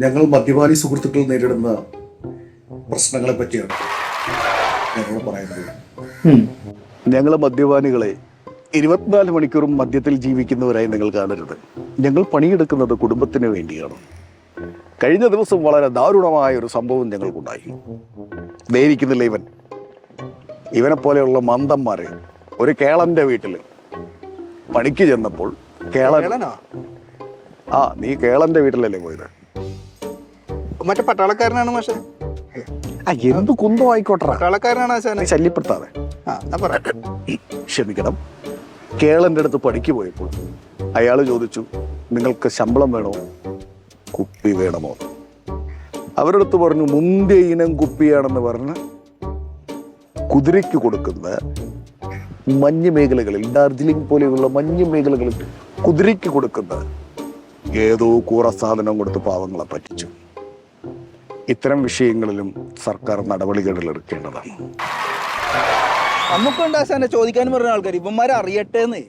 ഞങ്ങൾ മദ്യപാനി സുഹൃത്തുക്കൾ നേരിടുന്ന പ്രശ്നങ്ങളെ പറ്റിയാണ് ഞങ്ങൾ പറയുന്നത്. ഞങ്ങൾ മദ്യപാനികളെ 24 മണിക്കൂറും മദ്യത്തിൽ ജീവിക്കുന്നവരായി നിങ്ങൾ കാണരുത്. ഞങ്ങൾ പണിയെടുക്കുന്നത് കുടുംബത്തിന് വേണ്ടിയാണ്. കഴിഞ്ഞ ദിവസം വളരെ ദാരുണമായ ഒരു സംഭവം ഞങ്ങൾക്കുണ്ടായി. ധൈര്യക്കുന്നില്ല ഇവനെ പോലെയുള്ള മന്ദന്മാരെ ഒരു കേളന്റെ വീട്ടിൽ പണിക്ക് ചെന്നപ്പോൾ നീ കേളന്റെ വീട്ടിലല്ലേ പോയത്? മറ്റേ പട്ടാളക്കാരനാണ് മാഷെ. എന്ത് കുന്തം ആയിക്കോട്ടെ, പട്ടാളക്കാരനാണ്. ശല്യപ്പെടുത്താതെ. ക്ഷമിക്കണം. കേളന്റെ അടുത്ത് പണിക്ക് പോയപ്പോൾ അയാൾ ചോദിച്ചു, നിങ്ങൾക്ക് ശമ്പളം വേണോ, കുപ്പി വേണമോ? അവരടുത്ത് പറഞ്ഞു, മുന്തിയ ഇനം കുപ്പിയാണെന്ന് പറഞ്ഞ് കുതിരയ്ക്ക് കൊടുക്കുന്ന മഞ്ഞ് മേഖലകളിൽ, ഡാർജിലിംഗ് പോലെയുള്ള മഞ്ഞ് മേഖലകളിൽ കുതിരയ്ക്ക് കൊടുക്കുന്ന ഏതോ കൂറ സാധനം കൊടുത്ത് പാവങ്ങളെ പറ്റിച്ചു. ഇത്തരം വിഷയങ്ങളിലും സർക്കാർ നടപടികൾ എടുക്കേണ്ടതാണ്. നമുക്കുണ്ടാശാനെ ചോദിക്കാനും പറഞ്ഞ ആൾക്കാർ ഇവന്മാരെ അറിയട്ടെ എന്ന്.